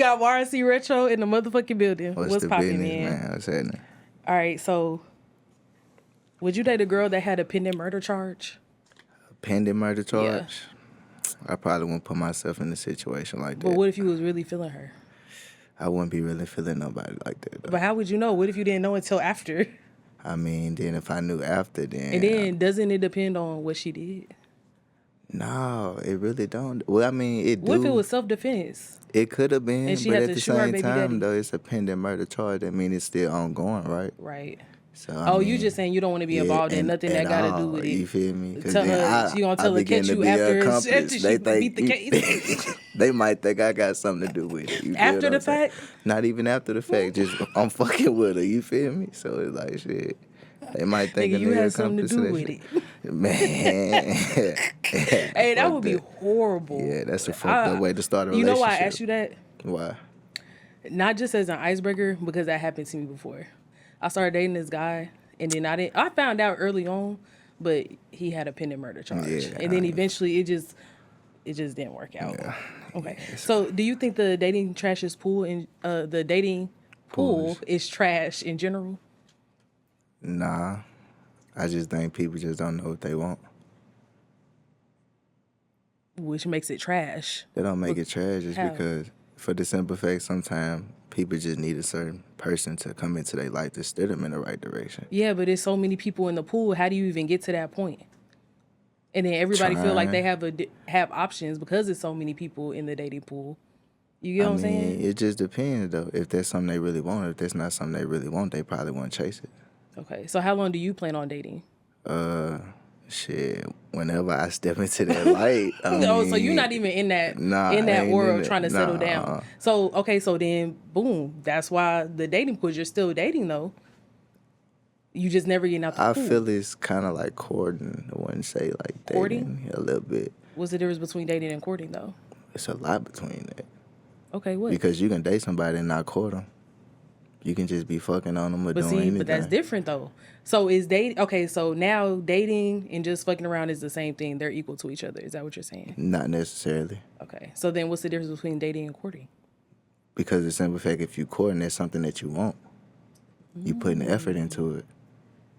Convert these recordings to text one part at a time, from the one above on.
got TWT Retro in the motherfucking building. What's the poppin', business, man? What's happening? All right, so would you date a girl that had a pending murder charge? A pending murder charge? Yeah. I probably wouldn't put myself in a situation like that. But what if you was really feeling her? I wouldn't be really feeling nobody like that, though. But how would you know? What if you didn't know until after? I mean, then if I knew after, then... And then doesn't it depend on what she did? No, it really don't. Well, I mean, it do. What if it was self-defense? It could have been, And she but had at to the shoot her same baby time, daddy. though, it's a pending murder charge. That means it's still ongoing, right? Right. So I mean, you just saying you don't want to be involved in nothing that got to do with it. You feel me? Tell her, she gonna tell her catch you after she beat the case. They might think I got something to do with it. You after the fact? Not even after the fact. Just I'm fucking with her. You feel me? So it's like shit. They might think you had something to do with it. Man. Hey, that would be horrible. Yeah, that's a fucked up way to start a relationship. You know why I asked you that? Why? Not just as an icebreaker, because that happened to me before. I started dating this guy, and then I found out early on, but he had a pending murder charge. Yeah, and then eventually it just didn't work out. Yeah. Okay. So do you think the dating trash is pool in the dating pool is trash in general? Nah. I just think people just don't know what they want. Which makes it trash. They don't make it trash just because for the simple fact sometimes people just need a certain person to come into their life to steer them in the right direction. Yeah, but there's so many people in the pool. How do you even get to that point? And then everybody feel like they have options because there's so many people in the dating pool. You get what I'm saying? It just depends, though. If that's something they really want, if that's not something they really want, they probably won't chase it. Okay, so how long do you plan on dating? Shit, whenever I step into that light. So you're not even in that world trying to settle down. So, okay, so then, boom, that's why the dating pool, you're still dating, though. You just never getting out the pool. I feel it's kind of like courting. I wouldn't say like dating. Courting? A little bit. What's the difference between dating and courting, though? It's a lot between that. Okay, what? Because you can date somebody and not court them. You can just be fucking on them or doing anything. But that's different, though. So is dating... Okay, so now dating and just fucking around is the same thing. They're equal to each other. Is that what you're saying? Not necessarily. Okay. So then what's the difference between dating and courting? Because the simple fact, if you courting, that's something that you want. You putting effort into it.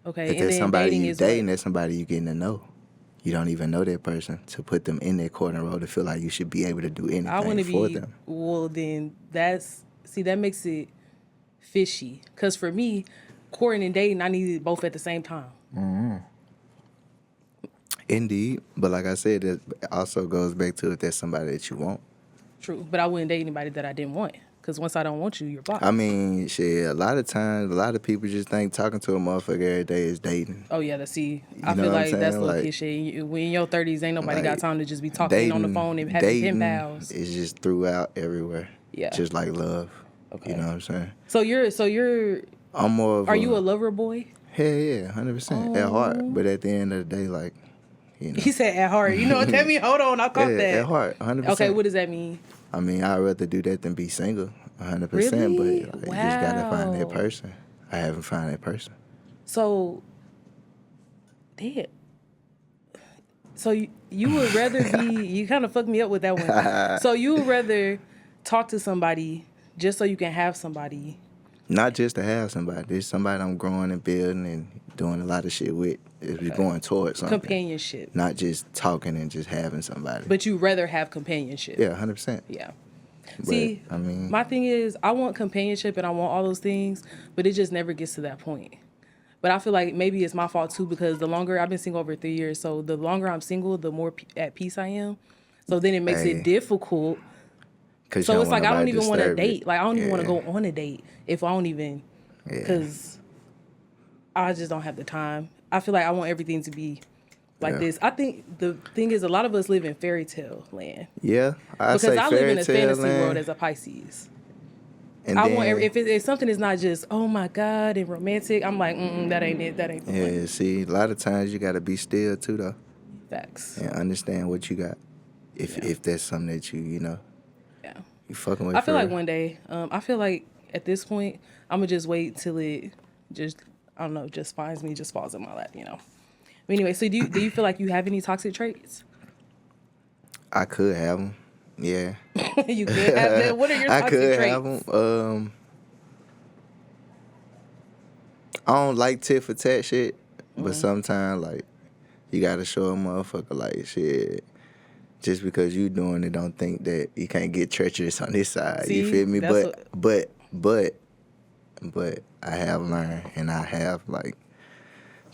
Okay, if there's somebody you dating, that's somebody you getting to know. You don't even know that person to put them in that courting role to feel like you should be able to do anything for them. Well, then that makes it fishy. Because for me, courting and dating, I need it both at the same time. Mm-hmm. Indeed. But like I said, it also goes back to if there's somebody that you want. True. But I wouldn't date anybody that I didn't want. Because once I don't want you, you're blocked. I mean, shit, a lot of times, a lot of people just think talking to a motherfucker every day is dating. Oh, yeah, I feel like that's little kid shit. When in your 30s, ain't nobody got time to just be talking on the phone and having pen pals. It's just throughout everywhere. Yeah. Just like love. Okay. You know what I'm saying? So you're... I'm more of Are you a lover boy? Hell yeah, 100%. At heart. But at the end of the day, like, you know. He said at heart. You know what that means? Hold on, I caught that. At heart, 100%. Okay, what does that mean? I mean, I'd rather do that than be single, 100%. Really? But you just gotta find that person. I haven't found that person. So, damn. So you would rather be? You kind of fucked me up with that one. So you would rather talk to somebody just so you can have somebody? Not just to have somebody. It's somebody I'm growing and building and doing a lot of shit with. We're going towards something. Companionship. Not just talking and just having somebody. But you rather have companionship. Yeah, 100%. Yeah. But, see, I mean, my thing is I want companionship and I want all those things, but it just never gets to that point. But I feel like maybe it's my fault too because the longer I've been single over 3 years, so the longer I'm single, the more at peace I am. So then it makes it difficult. So it's like I don't even want to date. Like I don't even want to go on a date if I don't even, because I just don't have the time. I feel like I want everything to be like this. I think the thing is a lot of us live in fairy tale land. Yeah, because I live in a fantasy world as a Pisces. And I want if something is not just oh my God and romantic, I'm like that ain't it. That ain't the point. See, a lot of times you got to be still too though. Facts. And understand what you got. If that's something that you know. Yeah. You fucking with. I feel like one day. I feel like at this point I'm gonna just wait till it just I don't know just finds me, just falls in my lap, you know. But anyway, so do you feel like you have any toxic traits? I could have them. Yeah. You could have them. What are your I toxic could traits? have them. I don't like tit for tat shit, but sometimes like you gotta show a motherfucker like shit. Just because you doing it, don't think that you can't get treacherous on this side. You See, feel me? that's But I have learned, and I have like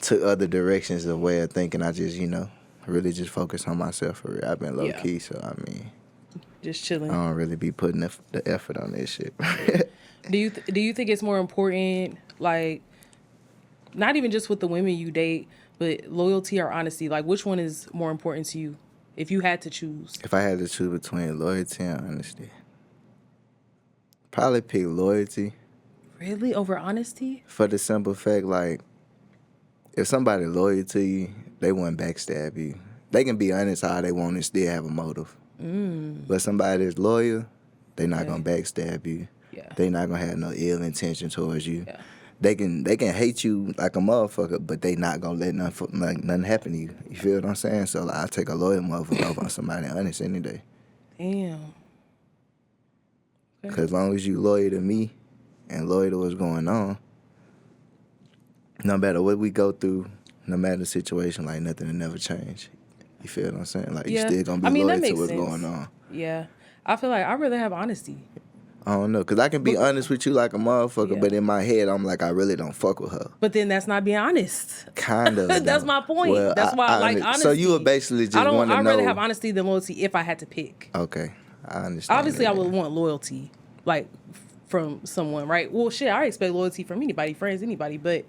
took other directions of way of thinking. I just really just focus on myself for real. I've been low Yeah. key, so I mean, just I chilling. don't really be putting the effort on this shit. Do you think it's more important, like, not even just with the women you date, but loyalty or honesty? Like, which one is more important to you, if you had to choose? If I had to choose between loyalty and honesty, probably pick loyalty. Really, over honesty? For the simple fact, like, if somebody loyal to you, they wouldn't backstab you. They can be honest how they want and still have a motive. But somebody that's loyal, they not gonna backstab you. Yeah. They not gonna have no ill intention towards you. Yeah. They can hate you like a motherfucker, but they not gonna let nothing happen to you. You feel what I'm saying? So like, I take a loyal motherfucker over somebody honest any day. Damn. Cause as long as you loyal to me and loyal to what's going on, no matter what we go through, no matter the situation, like nothing will never change. You feel what I'm saying? Like you still gonna be loyal to what's going on. Yeah. I feel like I'd rather have honesty. I don't know, cause I can be honest with you like a motherfucker, but in my head I'm like I really don't fuck with her. But then that's not being honest. Kind of. That's my point. Well, that's why I like honesty. So you would basically just want to know. I'd rather have honesty than loyalty if I had to pick. Okay, I understand. Obviously, I would want loyalty, like from someone, right? Well, shit, I expect loyalty from anybody, friends, anybody, but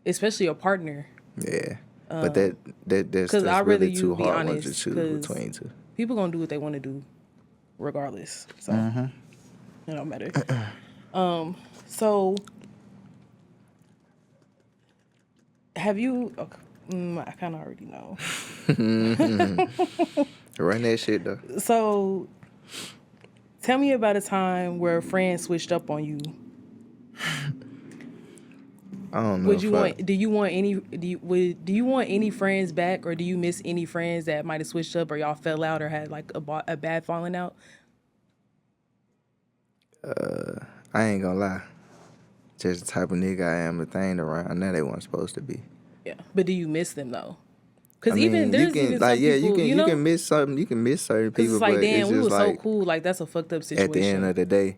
especially a partner. Yeah, but that's I'd rather really you too be hard honest, to choose between two. People gonna do what they want to do, regardless. So it don't matter. So have you? Okay, I kind of already know. Run that shit though. So tell me about a time where a friend switched up on you. I don't know. Do you want any friends back, or do you miss any friends that might have switched up, or y'all fell out, or had like a bad falling out? I ain't gonna lie. Just the type of nigga I am, the thing around now they weren't supposed to be. Yeah, but do you miss them though? Because you can miss something. You can miss certain people. It's like, but damn, it's we just was like, so cool. Like that's a fucked up situation. At the end of the day,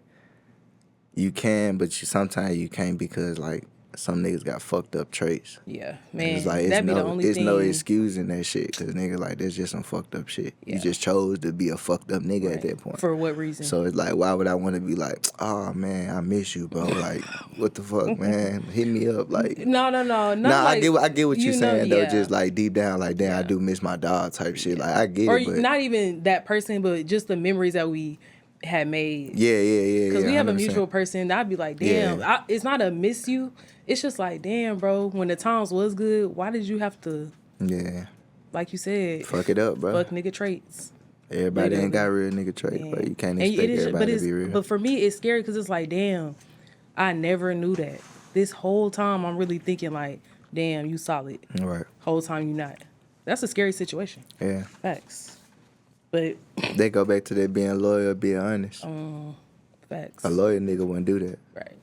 you can, but sometimes you can't because like some niggas got fucked up traits. Yeah, man. It's like that'd be the only thing. no excusing that shit because nigga like that's just some fucked up shit. Yeah. You just chose to be a fucked up nigga at that point. For what reason? So it's like, why would I want to be like, oh man, I miss you, bro? Like, what the fuck, man? Hit me up, like. No. Nah, like, I get what you're saying though. Yeah. Just like deep down, like, damn, I do miss my dog type shit. Like, I get it, but not even that person, but just the memories that we had made. Yeah. Because we have a 100%. mutual person. I'd be like, damn. Yeah. It's not a miss you. It's just like, damn, bro. When the times was good, why did you have to? Yeah. Like you said, fuck it up, bro. Fuck nigga traits. Everybody ain't got real nigga traits, but you can't expect everybody to be real. But for me, it's scary because it's like, damn, I never knew that. This whole time, I'm really thinking like, damn, you solid. Right. Whole time you not. That's a scary situation. Yeah. Facts. But they go back to that being loyal, being honest. Facts. A loyal nigga wouldn't do that. Right.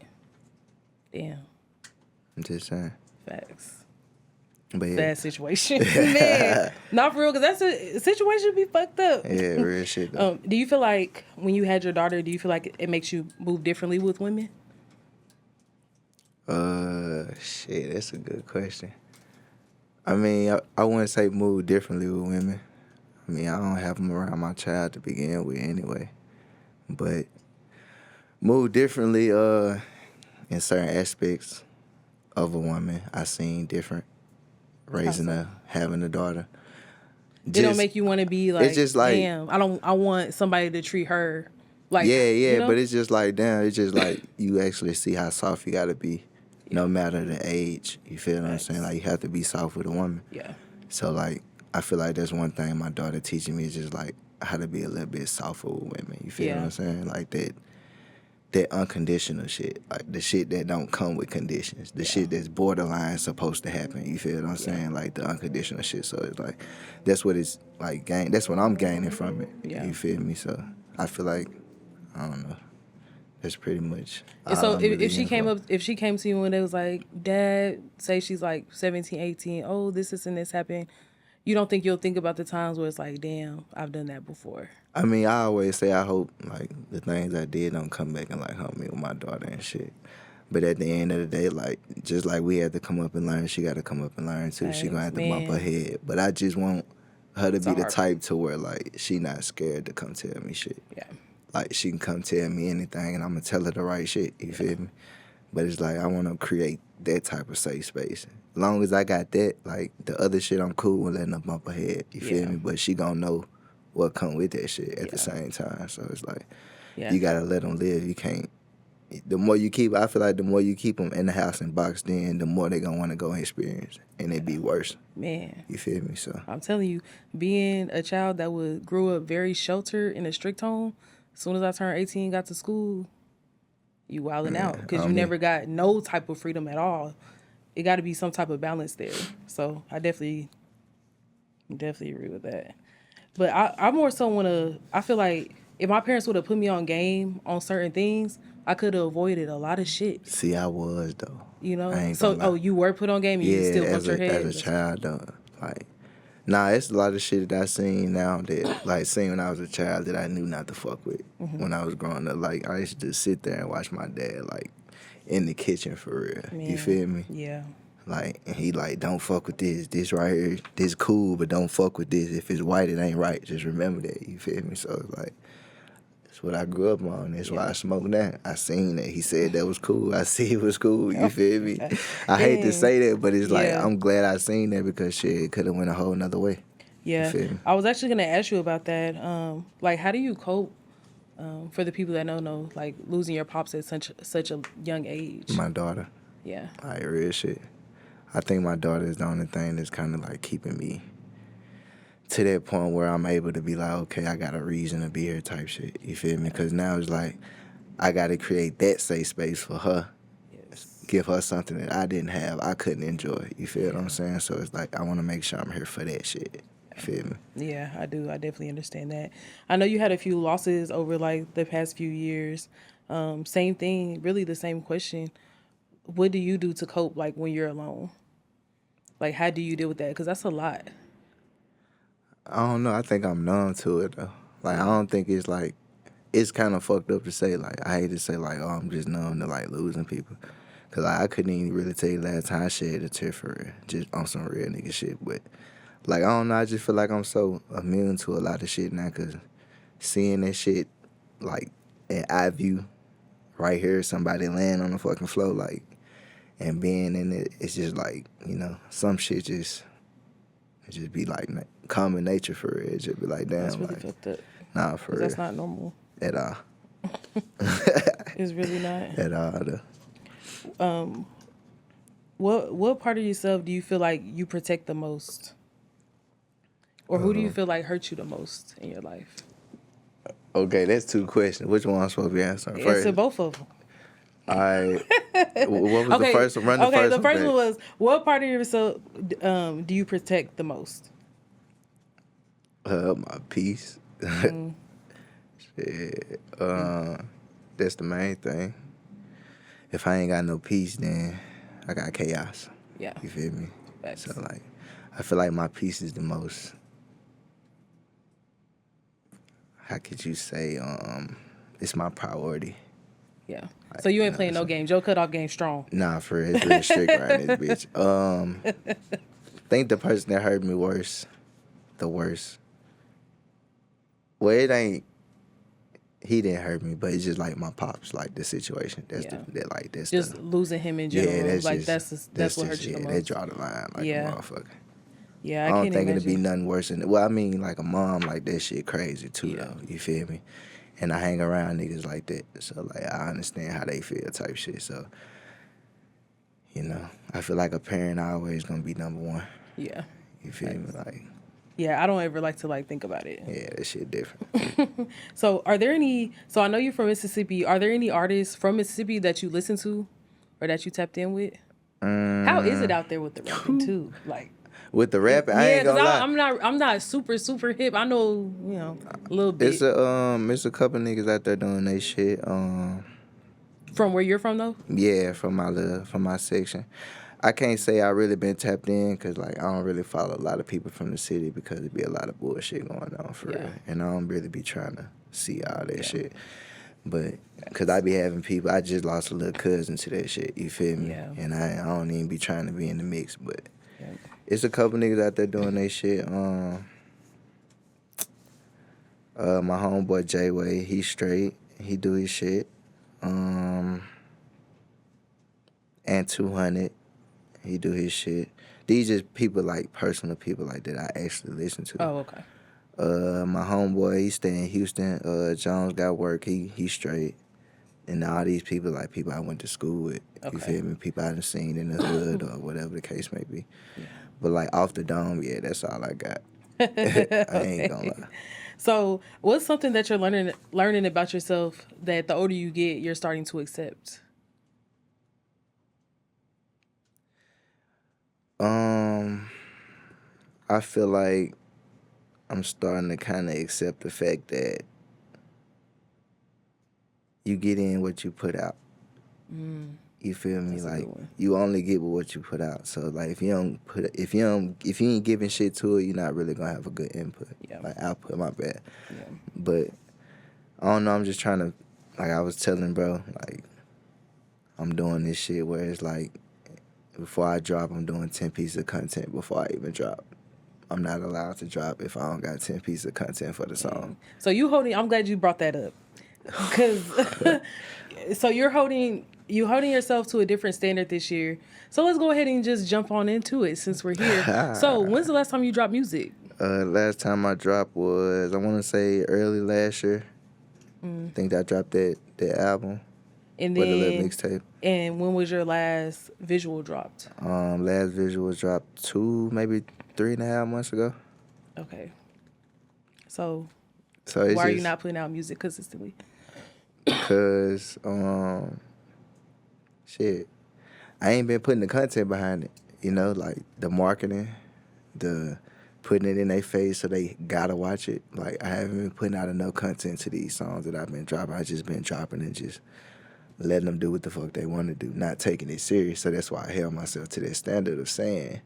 Damn. I'm just saying. Facts. But yeah. Bad situation. Man. Not for real, because that's a situation be fucked up. Yeah, real shit though. Do you feel like when you had your daughter, do you feel like it makes you move differently with women? Shit, that's a good question. I mean, I wouldn't say move differently with women. I mean, I don't have them around my child to begin with anyway. But move differently in certain aspects of a woman. I seen different. Raising her, having a daughter. It don't make you want to be like, it's just like, damn, I want somebody to treat her like, yeah, you know? But it's just like, damn, it's just like you actually see how soft you gotta be, no matter the age. You feel what I'm saying? Like you have to be soft with a woman. Yeah. So like, I feel like that's one thing my daughter teaching me is just like how to be a little bit softer with women. You feel what I'm saying? Like that. that unconditional shit, like the shit that don't come with conditions, the shit that's borderline supposed to happen. You feel what I'm saying? Like the unconditional shit. So it's like that's what it's like. That's what I'm gaining from it. Yeah. You feel me? So I feel like I don't know. That's pretty much. And all so I'm really if she in came for. up, if she came to you and it was like, Dad, say she's like 17, 18, oh, this and this happened. You don't think you'll think about the times where it's like, damn, I've done that before. I mean, I always say I hope like the things I did don't come back and like haunt me with my daughter and shit. But at the end of the day, like just like we had to come up and learn, she got to come up and learn too. She gonna have to bump her head. But I just want her to be the type to where like she not scared to come tell me shit. Yeah. Like she can come tell me anything and I'm gonna tell her the right shit. You feel me? But it's like I want to create that type of safe space. As long as I got that, like the other shit, I'm cool with letting her bump her head. You feel me? But she gonna know what come with that shit at the same time. So it's like you gotta let them live. You can't. The more you keep, I feel like the more you keep them in the house and boxed in, the more they gonna want to go and experience, and it be worse. Man, you feel me? So I'm telling you, being a child that grew up very sheltered in a strict home, as soon as I turned 18, got to school, you wilding out because you never got no type of freedom at all. It got to be some type of balance there. So I definitely agree with that. But I more so want to. I feel like if my parents would have put me on game on certain things, I could have avoided a lot of shit. See, I was though. You know. So you were put on game. And you still bumped your head as a child though. Like, nah, it's a lot of shit that I seen now that like seen when I was a child that I knew not to fuck with when I was growing up. Like I used to just sit there and watch my dad like in the kitchen for real. Man, you feel me? Yeah. Like, and he like, don't fuck with this. This right here, this cool, but don't fuck with this. If it's white, it ain't right. Just remember that. You feel me? So it's like, that's what I grew up on. That's why I smoke that. I seen that. He said that was cool. I see it was cool. You feel me? I hate to say that, but it's like, I'm glad I seen that because shit, it could have went a whole nother way. Yeah. You feel me? I was actually going to ask you about that. Like, how do you cope for the people that don't know, like losing your pops at such a young age? My daughter. Yeah. Like, real shit. I think my daughter is the only thing that's kind of like keeping me to that point where I'm able to be like, okay, I got a reason to be here type shit. You feel me? Because now it's like I got to create that safe space for her. Yes. Give her something that I didn't have, I couldn't enjoy. You feel what I'm saying? So it's like I want to make sure I'm here for that shit. You feel me? Yeah, I do. I definitely understand that. I know you had a few losses over like the past few years. Same thing, really the same question. What do you do to cope like when you're alone? Like, how do you deal with that? Because that's a lot. I don't know. I think I'm numb to it, though. Like, I don't think it's, like, it's kind of fucked up to say, like, I hate to say, like, oh, I'm just numb to, like, losing people. Because like, I couldn't even really tell you last time I shed a tear for real, just on some real nigga shit. But, like, I don't know. I just feel like I'm so immune to a lot of shit now because seeing that shit, like, at eye view, right here, somebody laying on the fucking floor, like, and being in it, it's just like, you know, some shit just be like common nature for real. It just be like, damn, That's really like, fucked up. Nah, for real. That's not normal. At all. It's really not. At all, though. What part of yourself do you feel like you protect the most? Or who do you feel like hurt you the most in your life? Okay, that's two questions. Which one I'm supposed to be answering first? Answer both of them. All right. What was the first one? Run the first one. The first one was, what part of yourself do you protect the most? My peace. Shit. That's the main thing. If I ain't got no peace, then I got chaos. Yeah. You feel me? Facts. So, like, I feel like my peace is the most, how could you say, it's my priority. Yeah. So you ain't playing no games. Your cutoff game strong. Nah, for real. It's real strict around this bitch. Think the person that hurt me the worst. Well, it ain't, he didn't hurt me, but it's just like my pops, like the situation. That's that's just losing him in general. Yeah, that's what hurt you the most. They draw the line like a motherfucker. Yeah, I don't think it'd be nothing worse than, well, I mean, like a mom, like that shit crazy too, though. You feel me? And I hang around niggas like that, so like I understand how they feel type shit. So, you know, I feel like a parent always gonna be number one. Yeah. You feel me? Like, Yeah, I don't ever like to like think about it. Yeah, that shit different. So are there any, so I know you're from Mississippi. Are there any artists from Mississippi that you listen to or that you tapped in with? How is it out there with the rapping too? Like, With the rapping, I yeah, ain't because gonna lie. I'm not super hip. I know, a little bit. It's a couple niggas out there doing they shit. From where you're from though? Yeah, from my section. I can't say I really been tapped in because like I don't really follow a lot of people from the city because it be a lot of bullshit going on for real, and I don't really be trying to see all that shit. But because I be having people, I just lost a little cousin to that shit. You feel me? Yeah. And I don't even be trying to be in the mix, but it's a couple niggas out there doing their shit. My homeboy J Way, he straight. He do his shit. And 200, he do his shit. These just people like personal people like that I actually listen to. Oh, okay. My homeboy, he stay in Houston. Jones got work. He straight. And all these people like people I went to school with. Okay. You feel me? People I done seen in the hood or whatever the case may be. Yeah. But like off the dome, yeah, that's all I got. I ain't gonna lie. So, what's something that you're learning about yourself that the older you get, you're starting to accept? I feel like I'm starting to kind of accept the fact that you get in what you put out. You feel me? That's a like good one. you only get what you put out. So like if you ain't giving shit to it, you're not really gonna have a good input. Yeah. Like output, my bad. Yeah. But I don't know. I'm just trying to, like I was telling bro, like I'm doing this shit where it's like before I drop, I'm doing 10 pieces of content before I even drop. I'm not allowed to drop if I don't got 10 pieces of content for the song. So I'm glad you brought that up. Because, so you're holding yourself to a different standard this year. So let's go ahead and just jump on into it since we're here. So when's the last time you dropped music? Last time I dropped was, I want to say early last year. I think I dropped that album. And with a little then, mixtape. And when was your last visual dropped? Last visual was dropped 2, maybe 3.5 months ago. Okay. So it's why are you not putting out music consistently? Because, shit, I ain't been putting the content behind it. You know, like the marketing, the putting it in their face so they gotta watch it. Like I haven't been putting out enough content to these songs that I've been dropping. I just been dropping and just letting them do what the fuck they want to do, not taking it serious. So that's why I held myself to that standard of saying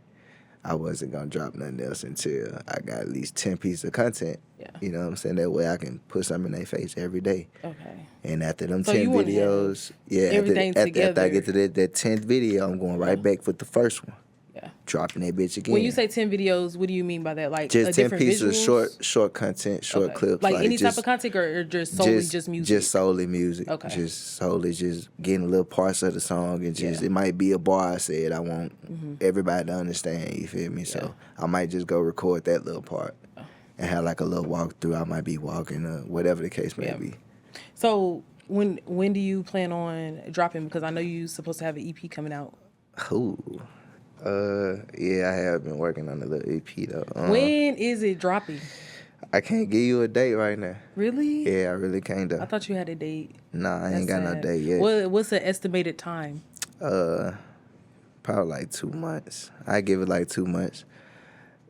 I wasn't going to drop nothing else until I got at least 10 pieces of content. Yeah. You know what I'm saying? That way I can put something in their face every day. Okay. And after them So 10 you wanna videos, have everything after together. I get to that 10th video, I'm going right back with the first one. Yeah. Dropping that bitch again. When you say 10 videos, what do you mean by that? Like just 10 pieces visuals? of short content, short clips. Like any type of content or just solely just music? Just solely music. Okay. Just solely just getting little parts of the song and just, it might be a bar I said I want everybody to understand, you feel me? So I might just go record that little part and have like a little walkthrough. I might be walking or whatever the case may be. So when do you plan on dropping? Because I know you're supposed to have an EP coming out. Ooh. Yeah, I have been working on a little EP though. When is it dropping? I can't give you a date right now. Really? Yeah, I really can't though. I thought you had a date. Nah, I ain't got no date yet. What's the estimated time? Probably like 2 months. I give it like 2 months.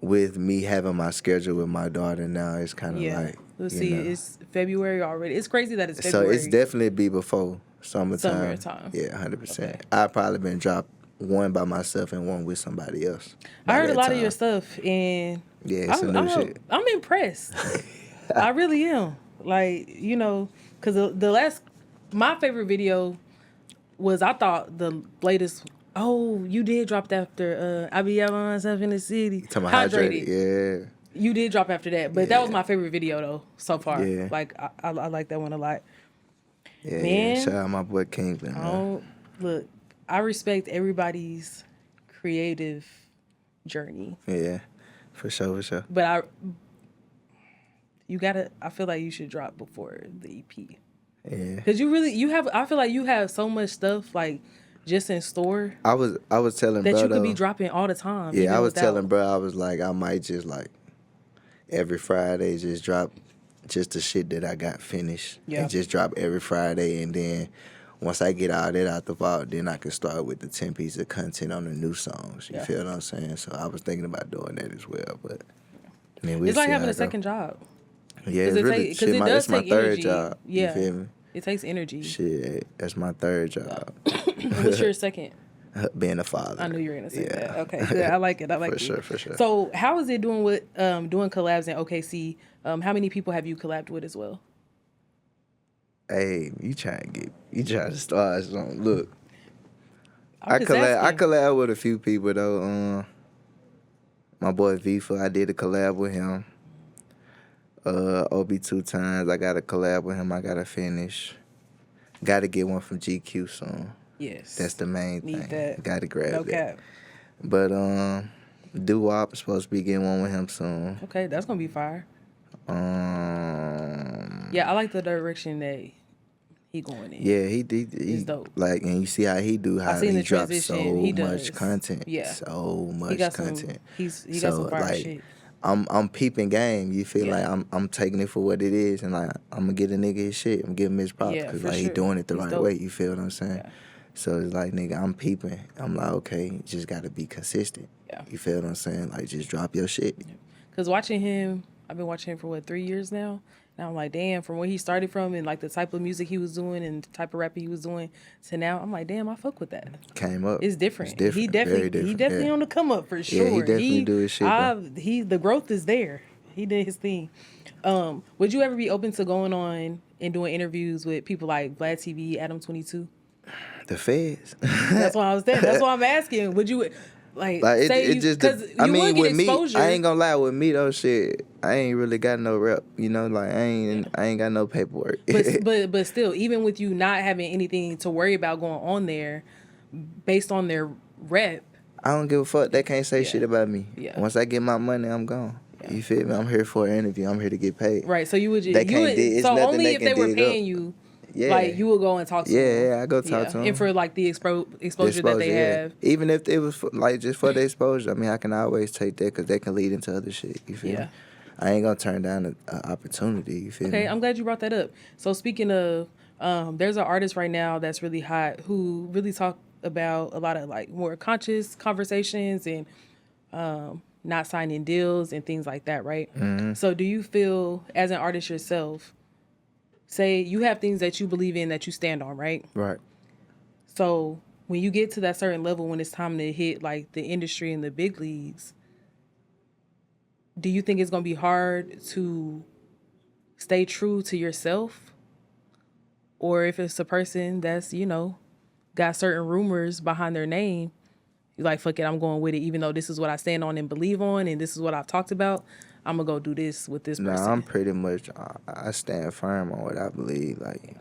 With me having my schedule with my daughter now, it's kind of like, let's see, it's February already. It's crazy that it's February. So it's definitely be before summertime. Yeah, 100%. Okay. I probably been dropped one by myself and one with somebody else. I heard a lot of your stuff, and yeah, it's new shit. I'm impressed. I really am. Like, because my favorite video was, I thought the latest. Oh, you did drop after I Be Out by Myself in the City. Talking about Hydrated. Yeah. You did drop after that, but that was my favorite video though so far. Yeah. Like I like that one a lot. Yeah, Man, shout out my boy Kingpin. Look, I respect everybody's creative journey. Yeah, for sure. But I feel like you should drop before the EP. Yeah. Cause I feel like you have so much stuff like just in store. I was telling that bro you could be dropping all the time. Yeah, I was telling bro, I was like, I might just like every Friday just drop just the shit that I got finished. Yeah. And just drop every Friday, and then once I get all that out the vault, then I can start with the 10 pieces of content on the new songs. You feel what I'm saying? So I was thinking about doing that as well, but I mean, It's like having a second job. Yeah, it's it really take- 'cause it does it's my take third energy. job. Yeah. You feel me? It takes energy. Shit, that's my third job. What's your second? Being a father. I knew you were gonna say that. Okay, good. I like it. I like it. For sure. So, how is it doing with doing collabs in OKC? How many people have you collabed with as well? Hey, you trying to start something. Look, I'm I just collab asking. with a few people though. My boy Vifa, I did a collab with him. OB 2 times. I got a collab with him. I gotta finish. Gotta get one from GQ soon. Yes, That's the main Need thing. that. Gotta grab No that. cap. But Doo-Wop supposed to be getting one with him soon. Okay, that's gonna be fire. Um, Yeah, I like the direction that he going in. Yeah, he It's dope. Like, and you see how he do, how seen he the drops transition. so He much does. content. Yeah. So much He got content. he got some fire shit. I'm peeping game. You feel Yeah. like I'm taking it for what it is, and like I'm gonna get a nigga his shit. I'm giving him his props Yeah, because for like he sure. doing it the He's right dope. way. You feel what I'm saying? Yeah. So it's like, nigga, I'm peeping. I'm like, okay, you just gotta be consistent. Yeah. You feel what I'm saying? Like, just drop your shit. Because watching him, I've been watching him for 3 years now. And I'm like, damn, from where he started from and like the type of music he was doing and the type of rapping he was doing to now, I'm like, damn, I fuck with that. Came up. It's different. It's different. He definitely, Very different. on the come up for sure. Yeah, he definitely do his shit, though. The growth is there. He did his thing. Would you ever be open to going on and doing interviews with people like Vlad TV, Adam 22? The feds. That's why I was there. That's why I'm asking. Would you like Like say it you, just, cause I you mean, would get with me, exposure. I ain't gonna lie. With me though, shit, I ain't really got no rep. You know, like I ain't got no paperwork. but still, even with you not having anything to worry about going on there, based on their rep, I don't give a fuck. They can't say shit about me. Yeah. Once I get my money, I'm gone. Yeah. You feel me? I'm here for an interview. I'm here to get paid. right? So you would They can't dig- it's so nothing only they if can they were dig paying up. you, Yeah. like you would go and talk to Yeah, them. yeah, I go talk to 'em. And for like the exposure that they have. Even if it was for, like just for the exposure, I mean, I can always take that because they can lead into other shit. You feel Yeah. me? I ain't gonna turn down an opportunity. You feel me? Okay, I'm glad you brought that up. So speaking of, there's an artist right now that's really hot who really talk about a lot of like more conscious conversations and not signing deals and things like that, right? Mm-hmm. So do you feel as an artist yourself, say you have things that you believe in that you stand on, right? Right. So when you get to that certain level, when it's time to hit like the industry and the big leagues, do you think it's going to be hard to stay true to yourself? Or if it's a person that's, got certain rumors behind their name, you're like, fuck it, I'm going with it, even though this is what I stand on and believe on, and this is what I've talked about, I'm going to go do this with this person. Nah, I'm pretty much, I stand firm on what I believe. Like,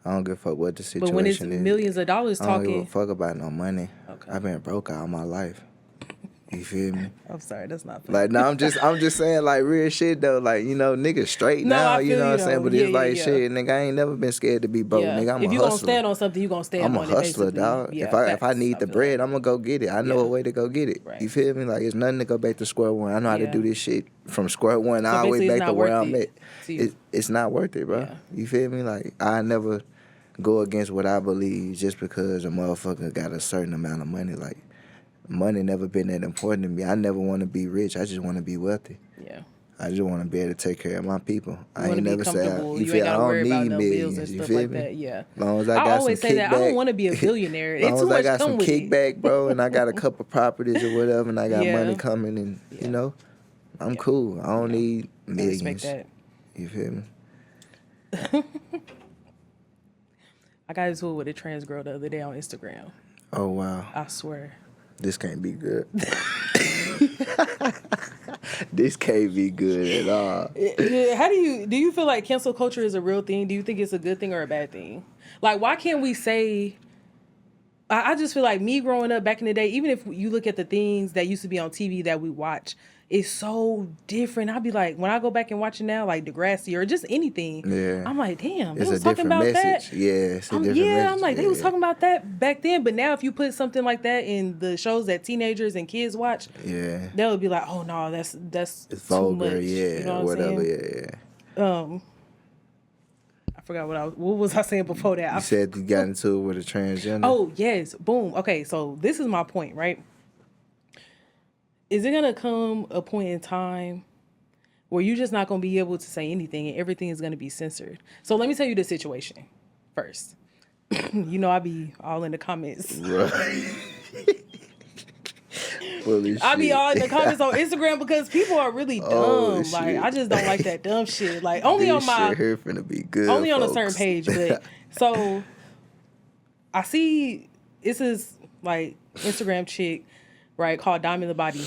I don't give a fuck what the situation but when it's is. millions of dollars I don't give a talking, fuck about no money. Okay. I've been broke all my life. You feel me? I'm sorry, that's not funny. Like, no, I'm just saying, like, real shit, though. Like, niggas straight No, now, I you feel know you, what I'm saying? though. But Yeah, it's like, yeah. shit, nigga, I ain't never been scared to be broke, nigga. I'm if a you're going to hustler. stand on something, you're going to stand I'm on a it, hustler, basically. dog. Yeah, if I facts. need the feel bread, that. I'm gonna go get it. I know Yeah. a way to go get it. Right. You feel me? Like, it's nothing to go back to square one. I know how to Yeah. do this shit from square one all the way basically it's back not to where worth I'm it at. to you. It's not worth it, bro. Yeah. You feel me? Like, I never go against what I believe just because a motherfucker got a certain amount of money. Like, money never been that important to me. I never want to be rich. I just want to be wealthy. Yeah. I just want to be able to take care of my people. I wanna ain't be never say comfortable. you You feel ain't I gotta don't worry about need no bills millions. and You stuff feel like me? that. Yeah. As long as I got always some say that I kickback. don't want to be a billionaire. As long It's as too I much got come some with it. kickback, bro, and I got a couple properties or whatever, and I got Yeah. money coming, and Yeah. I'm cool. I don't need I millions. respect that. You feel me? I got into it with a trans girl the other day on Instagram. Oh wow, I swear. this can't be good. This can't be good at all. How do you feel like cancel culture is a real thing? Do you think it's a good thing or a bad thing? Like, why can't we say? I just feel like me growing up back in the day, even if you look at the things that used to be on TV that we watch, is so different. I'd be like, when I go back and watch it now, like Degrassi or just anything, Yeah. I'm like, damn, they It's a was talking different about message. that. Yeah, it's a different message. I'm like, they was Yeah. talking about that back then, but now if you put something like that in the shows that teenagers and kids watch, Yeah. they'll be like, oh no, that's It's too vulgar, much. yeah, You know what whatever, I'm saying? yeah. I forgot what was I saying before that. You said you got into it with a transgender. Oh yes, boom. Okay, so this is my point, right? Is it gonna come a point in time where you're just not gonna be able to say anything and everything is gonna be censored? So let me tell you the situation first. You know, I be all in the comments. Right. I be all in the comments on Instagram because people are really dumb. Oh, like shit. I just don't like that dumb shit. Like only This on my shit here finna be good. only on a folks. certain page, but so I see this is like Instagram chick, right, called Diamond the Body.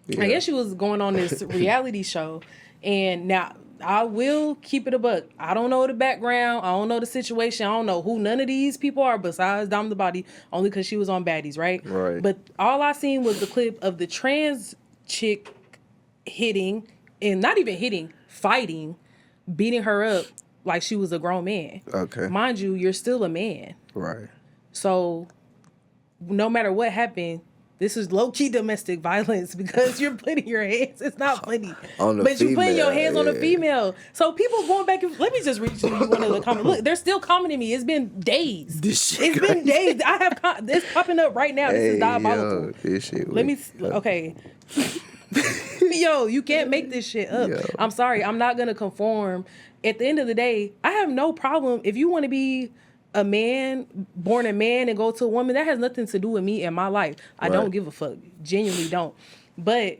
Yeah. I guess she was going on this reality show, and now I will keep it a buck. I don't know the background. I don't know the situation. I don't know who none of these people are besides Diamond the Body, only because she was on Baddies, right? Right. But all I seen was the clip of the trans chick hitting, and not even hitting, fighting, beating her up like she was a grown man. Okay. Mind you, you're still a man. Right. So no matter what happened, this is low-key domestic violence because you're putting your hands, it's not funny, On the but you're putting your female, hands on a yeah. female. So people going back and, let me just read you one of the comments. Look, they're still commenting me. It's been days. This shit It's been days. I have, it's popping up right now. This is diabolical. Yo, this shit. Let me, okay. Yo, you can't make this shit up. Yo. I'm sorry. I'm not going to conform. At the end of the day, I have no problem. If you want to be a man, born a man, and go to a woman, that has nothing to do with me and my life. I don't give a fuck. Genuinely don't. But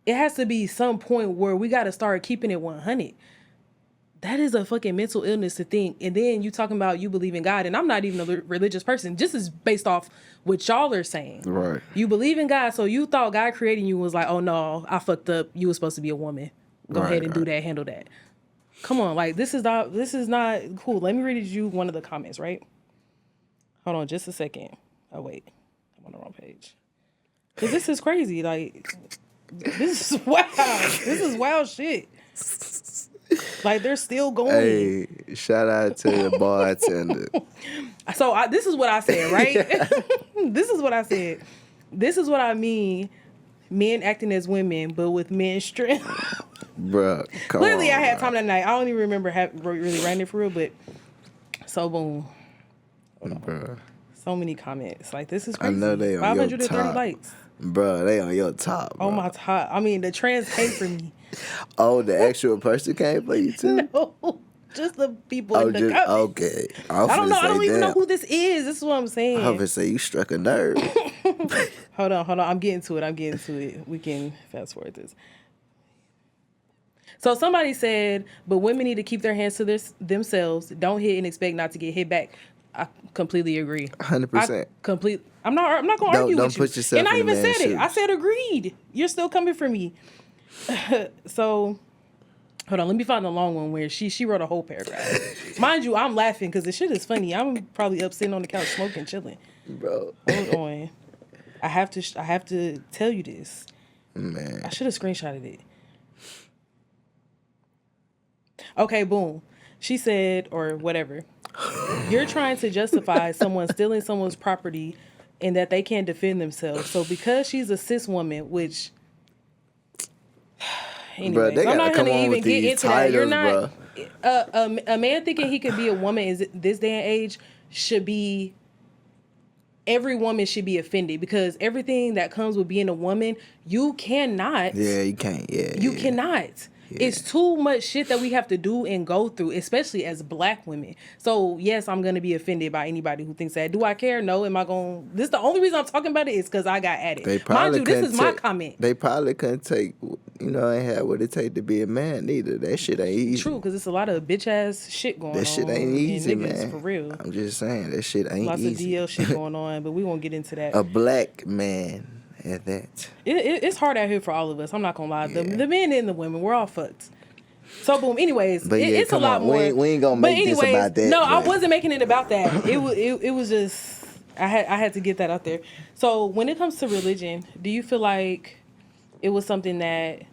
it has to be some point where we got to start keeping it 100. That is a fucking mental illness to think. And then you talking about you believe in God, and I'm not even a religious person. This is based off what y'all are saying. Right. You believe in God, so you thought God creating you was like, oh no, I fucked up. You was supposed to be a woman. Go ahead and do that, handle that. Come on, like this is not cool. Let me read you one of the comments, right? Hold on just a second. Oh wait, I'm on the wrong page. Cause this is crazy. Like this is wow. This is wild shit. Like they're still going. Hey, shout out to the bartender. So this is what I said, right? This is what I said. This is what I mean. Men acting as women, but with men's strength. Bruh, come Clearly, on, I had bruh. time that night. I don't even remember really writing it for real, but so boom. Bruh. So many comments. Like, this is I crazy. know they on your 530 top. likes. Bruh, they on your top. Oh, bruh. my top. I mean, the trans came for me. Oh, the actual person came for you too? No, just the people Oh, in the just, comments. okay. I don't know. I don't even know who this is. This is what I'm saying. I was gonna say you struck a nerve. Hold on. I'm getting to it. We can fast forward this. So somebody said, but women need to keep their hands to themselves. Don't hit and expect not to get hit back. I completely agree. 100%. I'm not gonna argue Don't with you. put yourself And I in the even man's said it. I shoes. said agreed. You're still coming for me. So hold on, let me find the long one where she wrote a whole paragraph. Mind you, I'm laughing because the shit is funny. I'm probably up sitting on the couch smoking, chilling. Bro. Hold on. I have to tell you this. Man. I should have screenshotted it. Okay, boom. She said, or whatever. You're trying to justify someone stealing someone's property and that they can't defend themselves. So because she's a cis woman, which anyway, Bruh, they I'm gotta not come gonna on even with get these into that. You're titles, not a man thinking he could be a woman is this day and age should be. Every woman should be offended because everything that comes with being a woman, you cannot. Yeah, you can't. Yeah. You yeah. cannot. It's too much shit that we have to do and go through, especially as black women. So yes, I'm gonna be offended by anybody who thinks that. Do I care? No. Am I going? This the only reason I'm talking about it is because I got at it. They Mind probably you, this couldn't is my take- comment. They probably couldn't take, ain't had what it take to be a man neither. That shit ain't easy. True, because it's a lot of bitch ass shit going on. That shit ain't easy, and niggas, man. For real. I'm just saying, that shit ain't Lots easy. of DL shit going on, but we won't get into that. A black man at that. It's hard out here for all of us. I'm not gonna lie. The men and the women, we're all fucked. So boom. Anyways, But yeah, it's a come lot on. more. We ain't gonna make this about that, No, I but- wasn't making it about that. It was just I had to get that out there. So when it comes to religion, do you feel like it was something that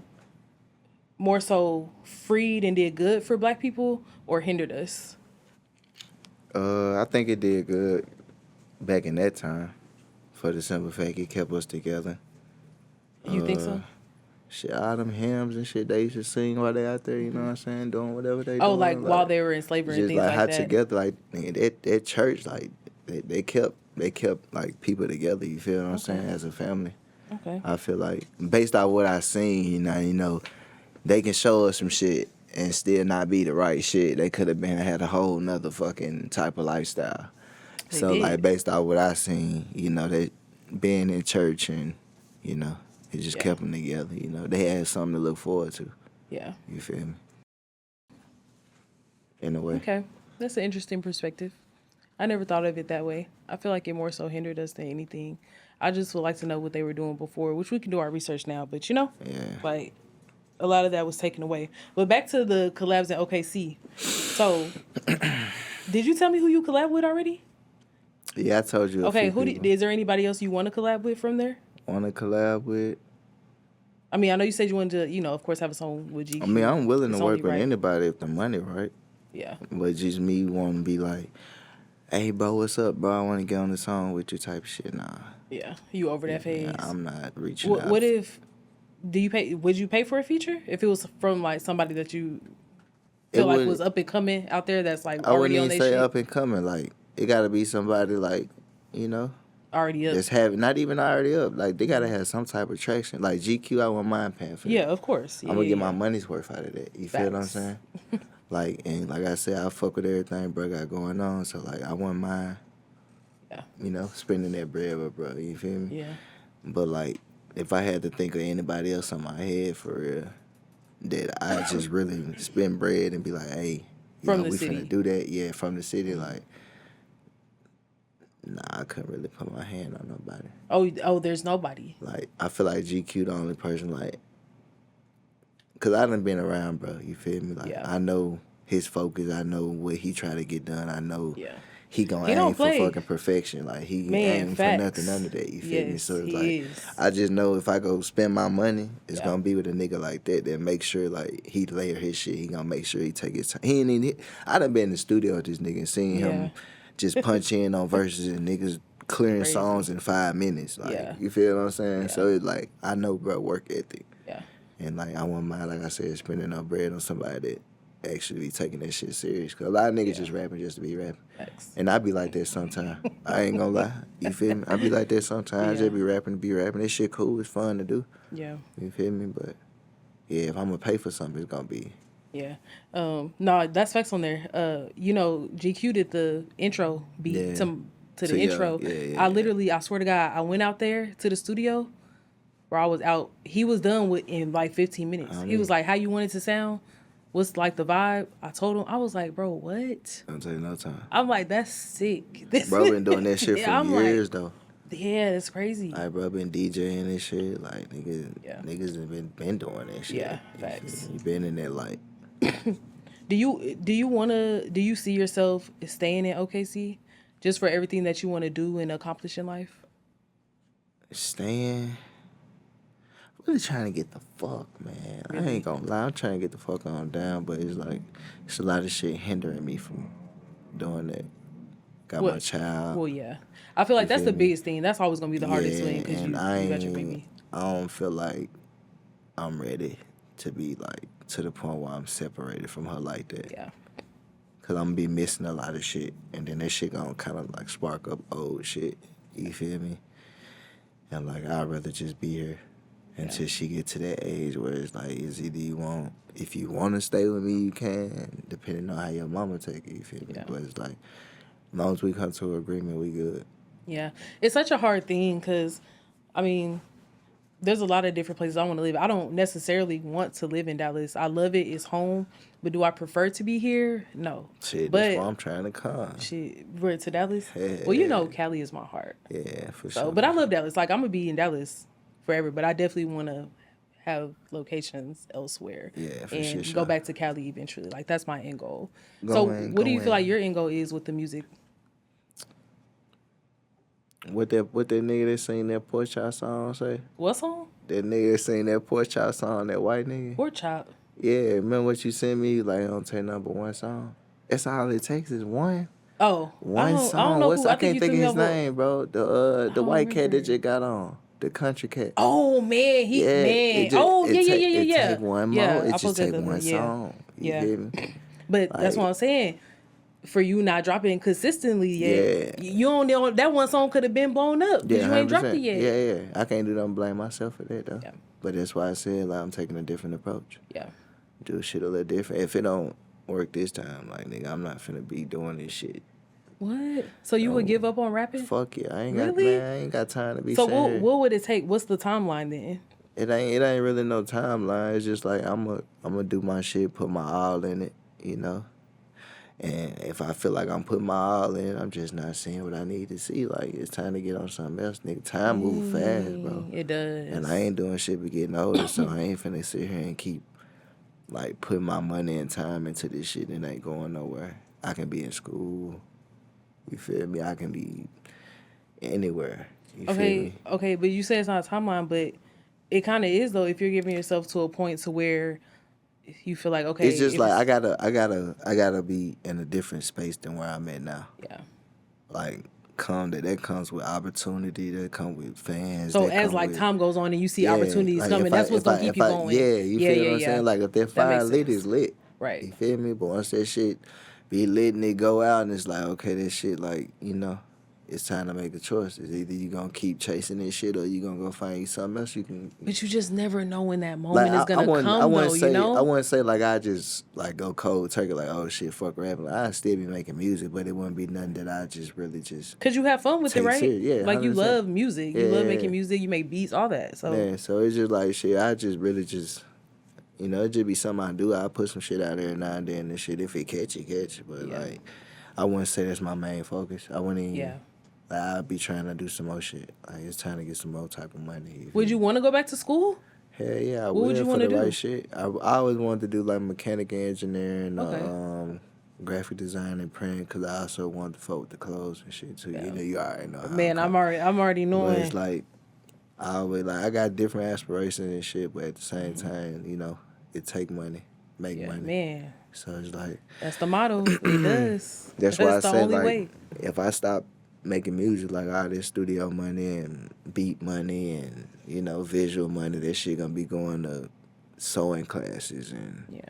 more so freed and did good for Black people or hindered us? I think it did good back in that time for the simple fact it kept us together. You think so? Shit, all them hymns and shit they used to sing while they out there, you know what I'm saying, doing whatever they Oh, doing. like while they were in slavery and just things like like how that. together, like that church, like they kept like people together. You feel what I'm saying? As a family. Okay. I feel like based on what I seen, you know, they can show us some shit and still not be the right shit. They could have had a whole nother fucking type of lifestyle. So did. like based on what I seen, you know, they being in church and you know it just kept them together. You know, they had something to look forward to. Yeah. You feel me? In a way. Okay. That's an interesting perspective. I never thought of it that way. I feel like it more so hindered us than anything. I just would like to know what they were doing before, which we can do our research now. But you know, like a lot of that was taken away. But back to the collabs in OKC. So, did you tell me who you collab with already? Yeah, I told you. Okay, is there anybody else you want to collab with from there? Want to collab with? I mean, I know you said you wanted to, you know, of course, have a song with GQ. I mean, I'm willing It's to work only with right. anybody if the money right. Yeah. But just me wanting to be like, hey, bro, what's up, bro? I want to get on the song with you type of shit. Nah. Yeah, you over that phase. Yeah, I'm not reaching out. What if, would you pay for a feature if it was from like somebody that you feel like was up and coming out there that's like already on their shit? I wouldn't even say up and coming. Like, it got to be somebody like, you know. Already up. That's not even already up. Like, they got to have some type of traction. Like, GQ, I wouldn't mind paying for that. Yeah, of course. Yeah, I'm going to get my money's worth out of that. You feel what I'm Facts. saying? Like, and like I said, I fuck with everything bro got going on. So, like, I wouldn't mind, you know, spending that bread with bro. You feel me? Yeah. But, like, if I had to think of anybody else on my head for real, that I just really spend bread and be like, hey, from know, the city. Finna do that. Yeah, from the city. Like, nah, I couldn't really put my hand on nobody. Oh, there's nobody. Like, I feel like GQ the only person, like, because I done been around, bro. You feel me? Like, I know his focus. I know what he try to get done. I know he gonna aim for fucking perfection. Like, he aim for nothing under that. You feel me? So, it's like, I just know if I go spend my money, it's gonna be with a nigga like that make sure, like, he layer his shit. He gonna make sure he take his time. I done been in the studio with this nigga and seen him just punch in on verses and niggas clearing songs in 5 minutes. Like, you feel what I'm saying? So, it's like, I know, bro, work ethic. Yeah. And, like, I wouldn't mind, like I said, spending no bread on somebody that actually be taking that shit serious. Because a lot of niggas just rapping just to be rapping. And I be like that sometimes. I ain't gonna lie. You feel me? I be like that sometimes. Just be rapping to be rapping. This shit cool. It's fun to do. Yeah. You feel me? But, yeah, if I'm gonna pay for something, it's gonna be. Yeah. No, that's facts on there. You know, GQ did the intro beat to the intro. I swear to God, I went out there to the studio where I was out. He was done in like 15 minutes. He was like, how you want it to sound? What's like the vibe? I told him, I was like, bro, what? Don't take no time. I'm like, that's sick. Bro been doing that shit for years, though. Yeah, that's crazy. Like, bro been DJing this shit. Like, niggas have been doing that shit. Yeah, facts. You been in that light. Do you see yourself staying in OKC just for everything that you want to do and accomplish in life? Staying? Really trying to get the fuck, man. Really? I ain't gonna lie. I'm trying to get the fuck on down, but it's like, it's a lot of shit hindering me from doing that. Got my child. Well, yeah. I feel like that's the biggest thing. That's always gonna be the hardest thing because you got your baby. I don't feel like I'm ready to be like to the point where I'm separated from her like that. Yeah. Cause I'm gonna be missing a lot of shit, and then that shit gonna kind of like spark up old shit. You feel me? And like I'd rather just be here until she get to that age where it's like, it's either if you want to stay with me, you can, depending on how your mama take it. You feel me? Yeah. But it's like, as long as we come to an agreement, we good. Yeah, it's such a hard thing because, I mean, there's a lot of different places I want to live. I don't necessarily want to live in Dallas. I love it. It's home. But do I prefer to be here? No. Shit, that's why I'm trying to come. Shit, we're to Dallas? Yeah. Well, you know Cali is my heart. Yeah, for sure. But I love Dallas. Like, I'm going to be in Dallas forever. But I definitely want to have locations elsewhere. Yeah, for sure. And go back to Cali eventually. Like, that's my end goal. What do you feel like your end goal is with the music? What that nigga that sing that pork chop song say? What song? That nigga that sing that pork chop song, that white nigga. Pork chop. Yeah, remember what you sent me? Like, don't take number one song. That's all it takes is one. Oh, One I don't song. know What's who. I I think can't you think took of me his over. name, bro. The don't white cat remember. that just got on. The country cat. Oh man, Yeah, Oh yeah, it yeah. take one Yeah, more. It I just posted take the one yeah, song. You yeah. feel me? But that's what Like, I'm saying. For you not dropping consistently yet, yeah, you don't know that one song could have been blown up because yeah, you ain't dropped it 100%. yet. Yeah. I can't do nothing blame myself for that though. Yeah, But that's why I said like I'm taking a different approach. yeah. Do shit a little different. If it don't work this time, like nigga, I'm not finna be doing this shit. What? So you would No. give up on rapping? Fuck yeah, I Really? ain't got time to be So saying. what would it take? What's the timeline then? It ain't really no timeline. It's just like I'm do my shit, put my all in it, you know. And if I feel like I'm putting my all in, I'm just not seeing what I need to see. Like it's time to get on something else, nigga. Time move fast, bro. It does. And I ain't doing shit but getting older, so I ain't finna sit here and keep like putting my money and time into this shit and ain't going nowhere. I can be in school. You feel me? I can be anywhere. You feel me? Okay, but you say it's not a timeline, but it kind of is though. If you're giving yourself to a point to where you feel like okay, It's just like I gotta be in a different space than where I'm at now. yeah. Like that comes with opportunity, that comes with fans. So that as come like with, time goes on and you see opportunities like, coming, that's what's gonna keep you going. Yeah, you feel what I'm saying? Like if that fire makes lit, sense. is lit. Right. You feel me? But once that shit be lit and it go out and it's like, okay, that shit like, you know, it's time to make a choice. It's either you gonna keep chasing this shit or you gonna go find you something else you can. But you just never know when that moment is gonna I come, wouldn't though. say, You know. I wouldn't say like I just like go cold turkey like oh shit fuck rapping. Like, I'd still be making music, but it wouldn't be nothing that I just really just. Cause you have fun with it, right? Serious. Yeah, like you 100%. love music, you love making music, you make beats, all that. So yeah, so it's just like shit. I just really just. You know, it just be something I do. I put some shit out there now and then and shit. If it catch it. But like, I wouldn't say that's my main focus. I wouldn't even. Yeah. Like, I'd be trying to do some more shit. Like it's time to get some more type of money. Would you want to go back to school? Hell yeah, I What would you for wanna the do? right shit. I always wanted to do like mechanic engineering, Okay. graphic design and print, because I also wanted to fuck with the clothes and shit too. Yeah. You know, you already know. How Man, I'm already But knowing. it's like I always like I got different aspirations and shit, but at the same time, you know, it take money, make money. Man, So it's like that's the motto. It does. that's why I the say only like way. if I stop making music like all this studio money and beat money and you know visual money, that shit gonna be going to sewing classes and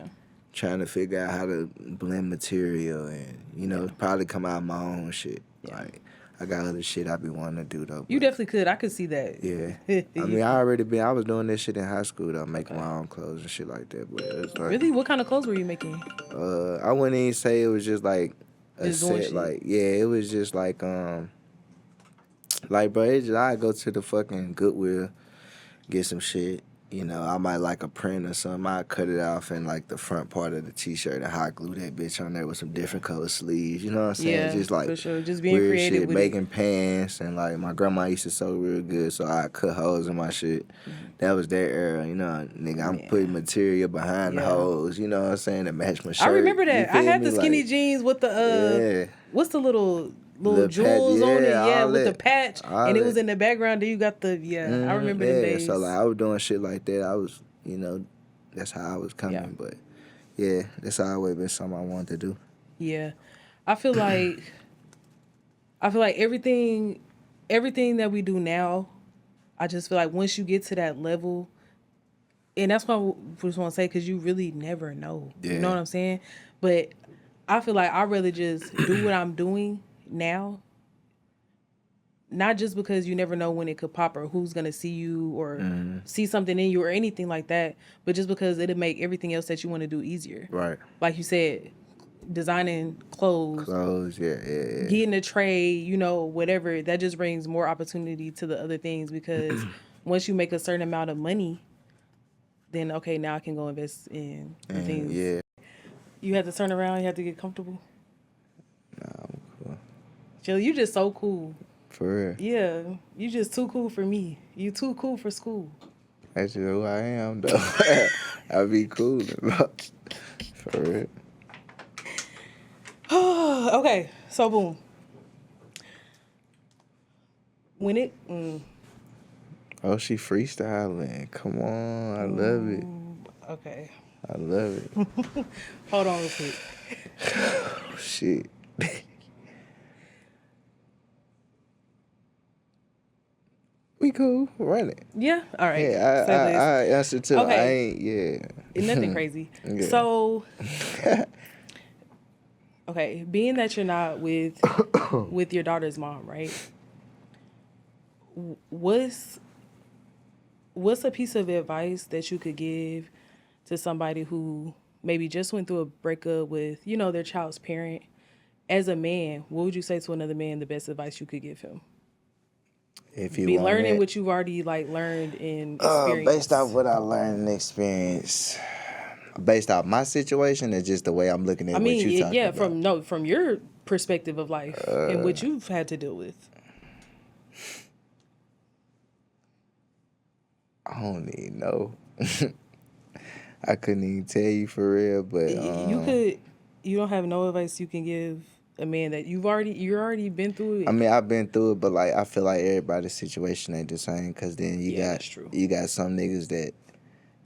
trying to figure out how to blend material and you know probably come out my own shit. Like I got other shit I be wanting to do though. You definitely could. I could see that. Yeah. I mean, I was doing this shit in high school though, making my own clothes and shit like that. But it's like, Really? What kind of clothes were you making? I wouldn't even say it was just like a Just doing set. shit? Like, yeah, it was just like bro, I go to the fucking Goodwill, get some shit. You know, I might like a print or something. I cut it off in like the front part of the t-shirt and hot glue that bitch on there with some different color sleeves. You know what I'm saying? Yeah, just like for sure. Just being weird creative shit, with making pants and like my grandma used to sew real good, so I cut holes in my shit. That was their era, you know. Nigga, I'm putting material behind the holes. You know what I'm saying? To match my shirt. I remember that. You I feel had me? the skinny Like, jeans with the what's the little jewels patch, on it, all with the that. patch, All and it that. was in the background. Then you got the I remember them days. So like I was doing shit like that. I was, you know, that's how I was coming. Yeah. But yeah, that's always been something I wanted to do. Yeah, I feel like everything that we do now, I just feel like once you get to that level, and that's why I just want to say because you really never know. Yeah. You know what I'm saying? But I feel like I'd rather just do what I'm doing now. Not just because you never know when it could pop or who's going to see you or see something in you or anything like that, but just because it'll make everything else that you want to do easier. Right. Like you said, designing clothes, yeah. getting a trade, you know, whatever, that just brings more opportunity to the other things because once you make a certain amount of money, then okay, now I can go invest in the things. Yeah. You have to turn around, you have to get comfortable. Nah, I'm cool. Jill, you just so cool. For real. Yeah, you just too cool for me. You too cool for school. That's just who I am, though. I be cool, bro. For real. Okay, so boom. When it, Oh, she freestyling. Come on, I love it. okay. I love it. Hold on real quick. Oh, shit. We cool. Run it. Yeah. All right. Yeah, Say less. I answer to. I Okay. ain't. Yeah. Nothing crazy. Yeah. So, okay, being that you're not with your daughter's mom, right? What's what's a piece of advice that you could give to somebody who maybe just went through a breakup with, their child's parent? As a man, what would you say to another man the best advice you could give him? If you Be want learning it, what you've already learned and experienced. based off what I learned and experienced, based off my situation, or just the way I'm looking at I what mean, you talking yeah, about. from your perspective of life and what you've had to deal with. I don't even know. I couldn't even tell you for real, but You don't have no advice you can give a man that you're already been through it. I mean, I've been through it, but like I feel like everybody's situation ain't the same. Cause then That's true. you got some niggas that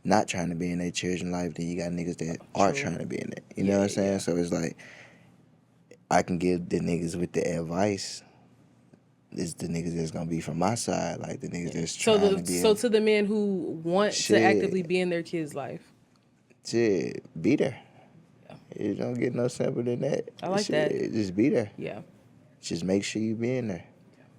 not trying to be in their children's life. Then you got niggas that are True. trying to be in it. You know what I'm saying? Yeah. So it's like I can give the niggas with the advice. It's the niggas that's gonna be from my side, like the niggas that's trying to be. So to the men who want to actively be in their kid's life, shit, be there. You don't get no simple than that. I like that. Just be there. Yeah. Just make sure you be in there.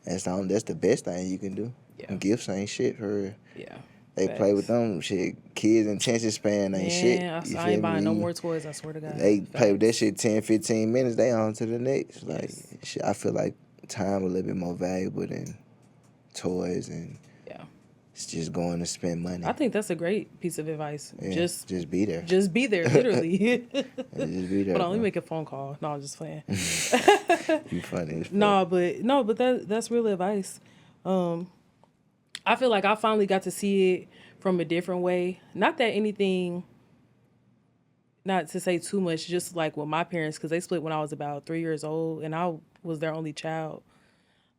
That's the best thing you can do. Yeah. Gifts ain't shit for real. Yeah. They play with them shit. Kids' attention span ain't shit. I ain't buying no more toys, I swear to God. They play with that shit 10, 15 minutes, they on to the next. Like shit, I feel like time a little bit more valuable than toys, and it's just going to spend money. I think that's a great piece of advice. Yeah, just be there. Just be there, literally. Just be there. Hold on, let me make a phone call. No, I'm just playing. You funny as fuck. No, but that's real advice. I feel like I finally got to see it from a different way. Not that anything, not to say too much, just like with my parents, because they split when I was about 3 years old, and I was their only child.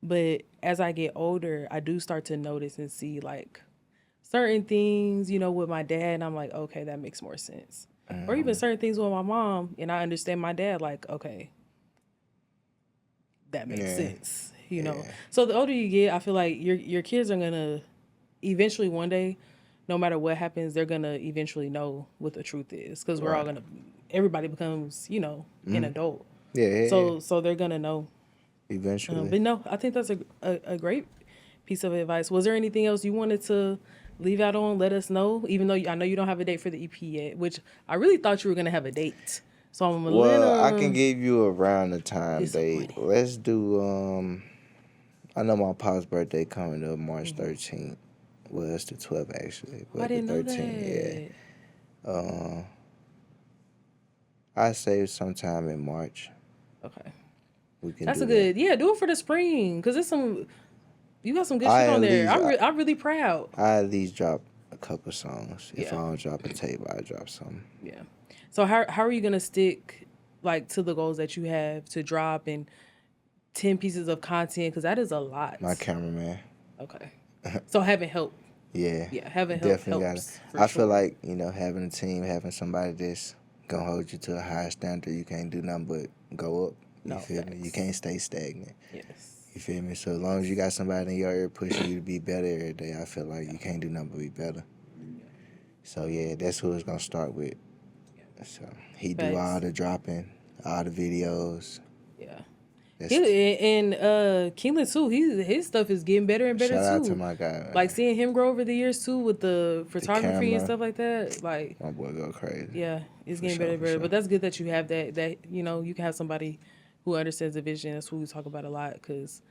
But as I get older, I do start to notice and see like certain things, with my dad, and I'm like, okay, that makes more sense. Or even certain things with my mom, and I understand my dad, like, okay, that makes sense, So the older you get, I feel like your kids are gonna eventually one day, no matter what happens, they're gonna eventually know what the truth is, because we're all everybody becomes, an adult. Yeah. So they're gonna know. Eventually. But no, I think that's a great piece of advice. Was there anything else you wanted to leave out on? Let us know. Even though I know you don't have a date for the EP yet, which I really thought you were gonna have a date. So I'm a little. I can give you around the time date. Let's do. I know my pop's birthday coming up March 13th. Well, it's the 12th actually. But I didn't the 13th, know that. Yeah. I say sometime in March. Okay. We can. That's do a good. That. Yeah, do it for the spring, cause it's some. You got some good shit on there. I'm really proud. I at least drop a couple songs. If I don't drop a tape, I drop something. Yeah. So how are you gonna stick like to the goals that you have to drop and 10 pieces of content? Cause that is a lot. My cameraman. Okay. So having help. Yeah. Yeah, having help definitely helps. I feel like having a team, having somebody that's gonna hold you to a higher standard. You can't do nothing but go up. You feel me? You can't stay stagnant. Yes. You feel me? So as long as you got somebody in your ear pushing you to be better every day, I feel like you can't do nothing but be better. So yeah, that's who it's gonna start with. So he do all the dropping, all the videos. Yeah. And Keelan too, his stuff is getting better and better too. Shout out to my guy, man. Like seeing him grow over the years too with the photography and stuff like that. Like my boy go crazy. Yeah, it's getting better and better. But that's good that you have that you can have somebody who understands the vision. That's what we talk about a lot, because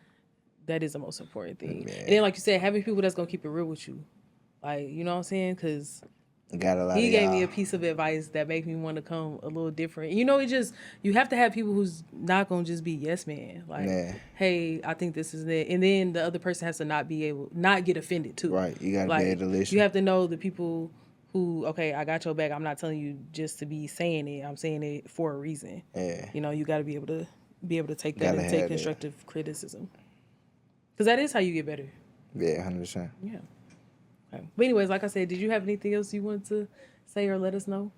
that is the most important thing. Man. And then like you said, having people that's gonna keep it real with you. Like, you know what I'm saying? Because he gave me a piece of advice that made me want to come a little different. You have to have people who's not going to just be yes man. Like, hey, I think this is it. And then the other person has to not get offended too. Right. You got to be able to listen. You have to know the people who, okay, I got your back. I'm not telling you just to be saying it. I'm saying it for a reason. Yeah. You got to be able to take that and take constructive criticism. Because that is how you get better. Yeah, 100%. Yeah. Okay. But anyways, like I said, did you have anything else you want to say or let us know?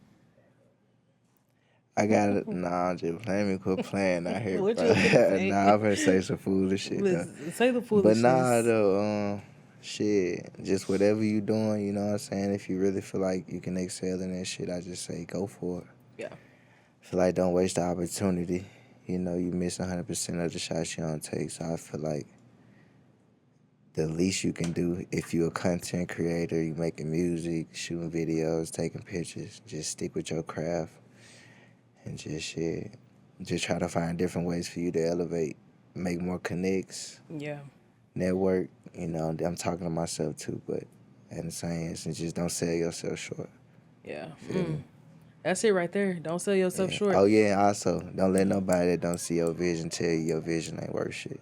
I got it. Nah, just let me quit playing out here, What bro. you gonna say? Nah, I'm gonna say some foolish shit though. Listen, say the But nah, foolishness. though, shit, just whatever you doing, you know what I'm saying? If you really feel like you can excel in that shit, I just say go for it. Yeah. Feel like don't waste the opportunity. You know, you miss 100% of the shots you don't take. So I feel like the least you can do if you're a content creator, you making music, shooting videos, taking pictures, just stick with your craft and just shit. Just try to find different ways for you to elevate, make more connects, Yeah. network. You know, I'm talking to myself too, but in the same instance, just don't sell yourself short. Yeah. Feel me? That's it right there. Don't sell yourself Yeah. short. Oh yeah, and also don't let nobody that don't see your vision tell you your vision ain't worth shit.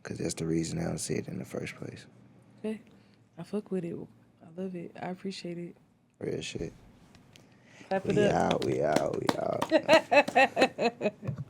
Cause that's the reason they don't see it in the first place. Okay. I fuck with it. I love it. I appreciate it. Real shit. Clap it We up. out.